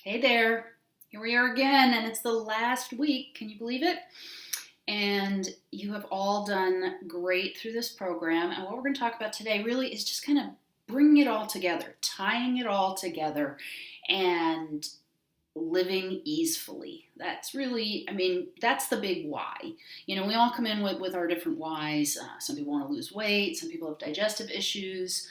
Hey there, here we are again, and it's the last week. Can you believe it? And you have all done great through this program. And what we're going to talk about today really is just kind of bringing it all together, tying it all together, and living easefully. That's really, that's the big why. We all come in with our different whys. Some people want to lose weight, some people have digestive issues.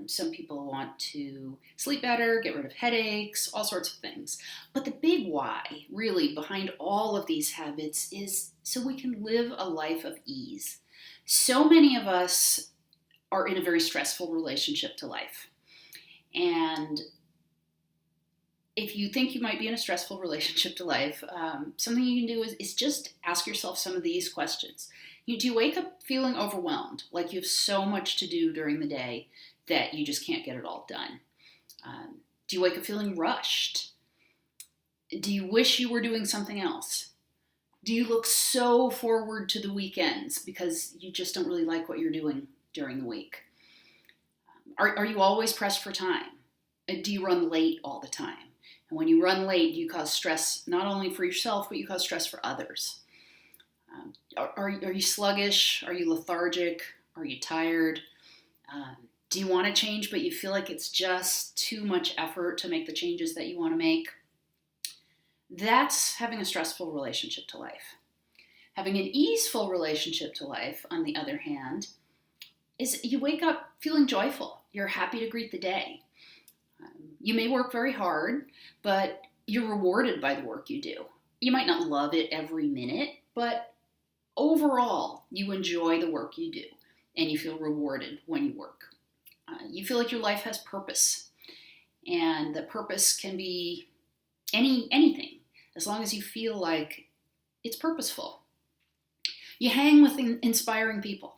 Some people want to sleep better, get rid of headaches, all sorts of things. But the big why, really, behind all of these habits is so we can live a life of ease. So many of us are in a very stressful relationship to life. And if you think you might be in a stressful relationship to life, something you can do is just ask yourself some of these questions. Do you wake up feeling overwhelmed, like you have so much to do during the day that you just can't get it all done? Do you wake up feeling rushed? Do you wish you were doing something else? Do you look so forward to the weekends because you just don't really like what you're doing during the week? Are you always pressed for time? Do you run late all the time? And when you run late, you cause stress not only for yourself, but you cause stress for others. Are you sluggish? Are you lethargic? Are you tired? Do you want to change, but you feel like it's just too much effort to make the changes that you want to make? That's having a stressful relationship to life. Having an easeful relationship to life, on the other hand, is you wake up feeling joyful. You're happy to greet the day. You may work very hard, but you're rewarded by the work you do. You might not love it every minute, but overall, you enjoy the work you do, and you feel rewarded when you work. You feel like your life has purpose, and the purpose can be anything, as long as you feel like it's purposeful. You hang with inspiring people.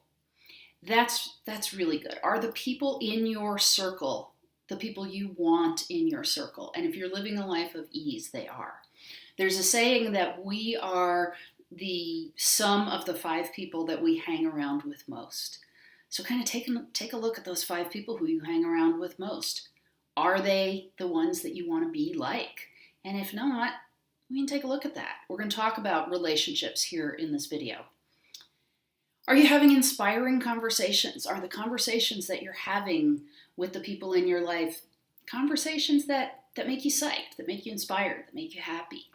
That's really good. Are the people in your circle the people you want in your circle? And if you're living a life of ease, they are. There's a saying that we are the sum of the 5 people that we hang around with most. So kind of take a look at those 5 people who you hang around with most. Are they the ones that you want to be like? And if not, we can take a look at that. We're going to talk about relationships here in this video. Are you having inspiring conversations? Are the conversations that you're having with the people in your life conversations that make you psyched, that make you inspired, that make you happy?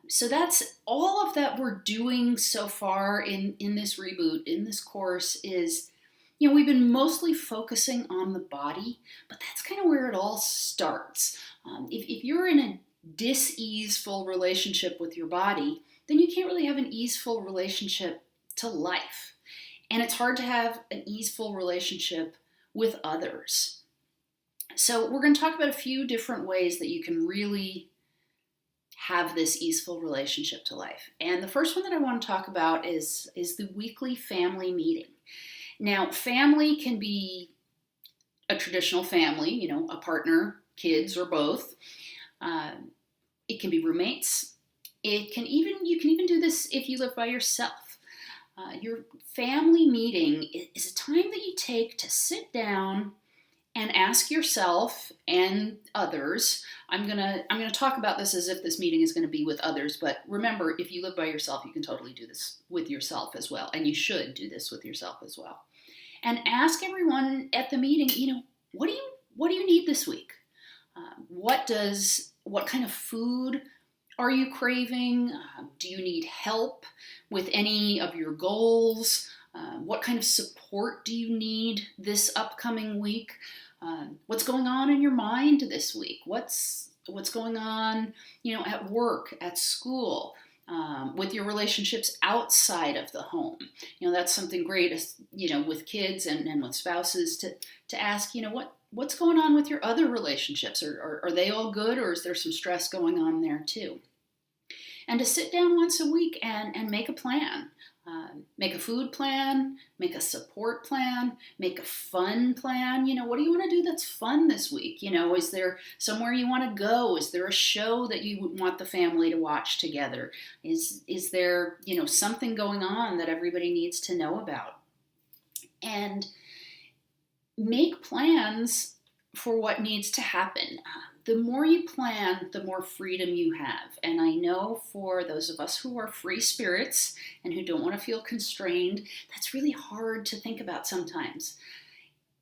So that's all of that we're doing so far in this reboot, in this course is, we've been mostly focusing on the body, but that's kind of where it all starts. If you're in a dis-easeful relationship with your body, then you can't really have an easeful relationship to life. And it's hard to have an easeful relationship with others. So we're going to talk about a few different ways that you can really have this easeful relationship to life. And the first one that I want to talk about is the weekly family meeting. Now, family can be a traditional family, a partner, kids, or both. It can be roommates. You can even do this if you live by yourself. Your family meeting is a time that you take to sit down and ask yourself and others. I'm gonna talk about this as if this meeting is going to be with others, but remember, if you live by yourself, you can totally do this with yourself as well, and you should do this with yourself as well. And ask everyone at the meeting, what do you need this week? What kind of food are you craving? Do you need help with any of your goals? What kind of support do you need this upcoming week? What's going on in your mind this week? What's going on, at work, at school, with your relationships outside of the home? That's something great, with kids and with spouses to ask, what's going on with your other relationships? Are they all good, or is there some stress going on there too? And to sit down once a week and make a plan. Make a food plan, make a support plan, make a fun plan. What do you want to do that's fun this week? Is there somewhere you want to go? Is there a show that you want the family to watch together? Is there, something going on that everybody needs to know about? And make plans for what needs to happen. the more you plan, the more freedom you have. And I know for those of us who are free spirits and who don't want to feel constrained, that's really hard to think about sometimes.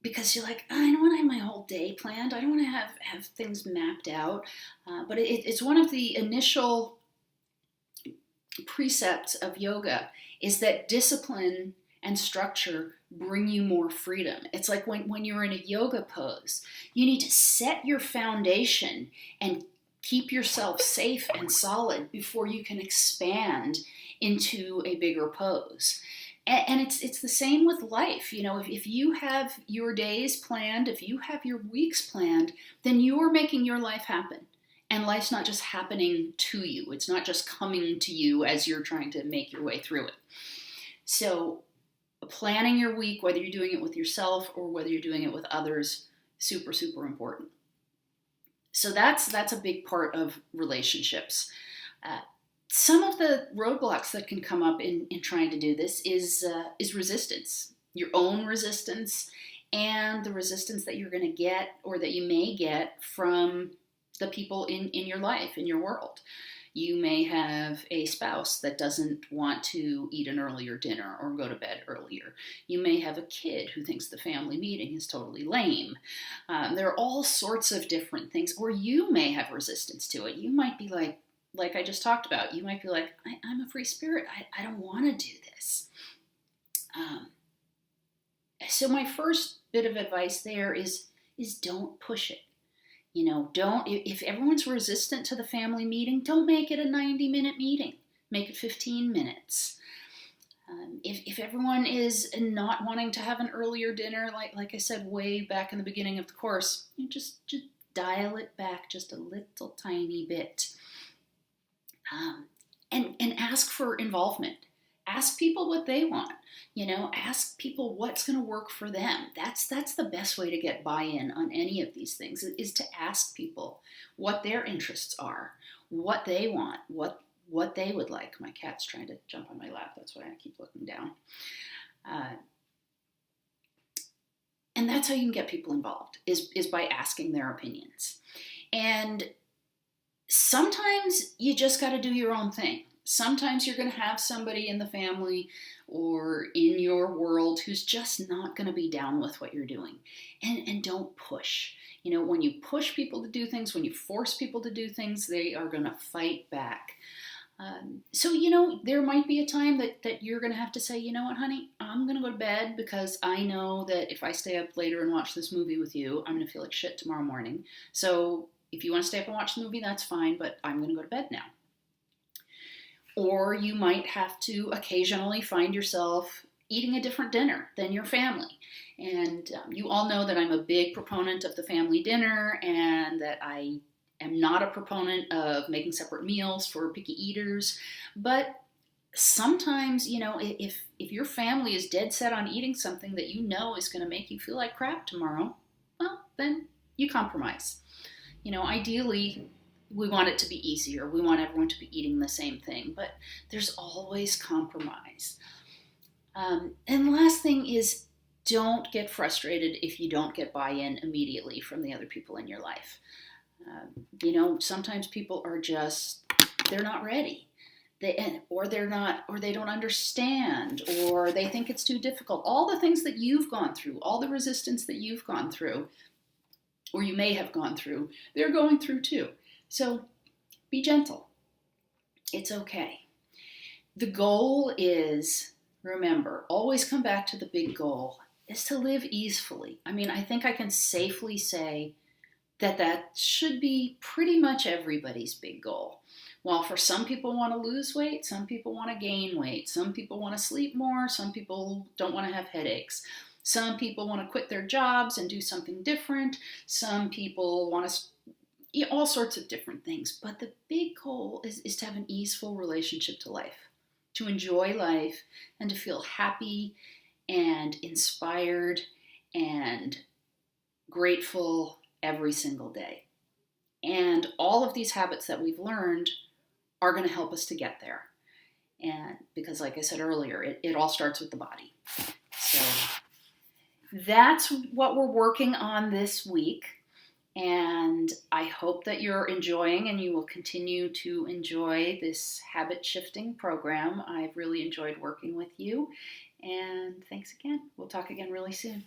Because you're like, I don't want to have my whole day planned. I don't want to have things mapped out. But it's one of the initial precepts of yoga is that discipline and structure bring you more freedom. It's like when you're in a yoga pose, you need to set your foundation and keep yourself safe and solid before you can expand into a bigger pose. And it's the same with life. You know, if you have your days planned, if you have your weeks planned, then you're making your life happen. And life's not just happening to you. It's not just coming to you as you're trying to make your way through it. So planning your week, whether you're doing it with yourself or whether you're doing it with others, super, super important. So that's a big part of relationships. Some of the roadblocks that can come up in trying to do this is resistance, your own resistance, and the resistance that you're going to get or that you may get from the people in your life, in your world. You may have a spouse that doesn't want to eat an earlier dinner or go to bed earlier. You may have a kid who thinks the family meeting is totally lame. There are all sorts of different things, or you may have resistance to it. You might be like I just talked about, you might be like, I'm a free spirit. I don't want to do this. So my first bit of advice there is don't push it. You know, if everyone's resistant to the family meeting, don't make it a 90-minute meeting. Make it 15 minutes. If everyone is not wanting to have an earlier dinner, like I said way back in the beginning of the course, you just dial it back just a little tiny bit. And ask for involvement. Ask people what they want. You know, ask people what's going to work for them. That's the best way to get buy-in on any of these things, is to ask people what their interests are, what they want, what they would like. My cat's trying to jump on my lap. That's why I keep looking down. And that's how you can get people involved, is by asking their opinions. And sometimes you just got to do your own thing. Sometimes you're going to have somebody in the family or in your world who's just not going to be down with what you're doing. And don't push. You know, when you push people to do things, when you force people to do things, they are going to fight back. So, you know, there might be a time that you're going to have to say, you know what, honey, I'm going to go to bed because I know that if I stay up later and watch this movie with you, I'm going to feel like shit tomorrow morning. So if you want to stay up and watch the movie, that's fine, but I'm going to go to bed now. Or you might have to occasionally find yourself eating a different dinner than your family. And you all know that I'm a big proponent of the family dinner and that I am not a proponent of making separate meals for picky eaters. But sometimes, you know, if your family is dead set on eating something that you know is going to make you feel like crap tomorrow, well, then you compromise. You know, ideally, we want it to be easier. We want everyone to be eating the same thing, but there's always compromise. And the last thing is, don't get frustrated if you don't get buy-in immediately from the other people in your life. You know, sometimes people are just, they're not ready. They don't understand, or they think it's too difficult. All the things that you've gone through, all the resistance that you've gone through, or you may have gone through, they're going through too. So be gentle. It's okay. The goal is, remember, always come back to the big goal, is to live easefully. I mean, I think I can safely say that should be pretty much everybody's big goal. While for some people want to lose weight, some people want to gain weight, some people want to sleep more, some people don't want to have headaches. Some people want to quit their jobs and do something different. Some people want to all sorts of different things. But the big goal is to have an easeful relationship to life, to enjoy life and to feel happy and inspired and grateful every single day. And all of these habits that we've learned are going to help us to get there. And because, like I said earlier, it all starts with the body. So that's what we're working on this week. And I hope that you're enjoying and you will continue to enjoy this habit shifting program. I've really enjoyed working with you. And thanks again. We'll talk again really soon.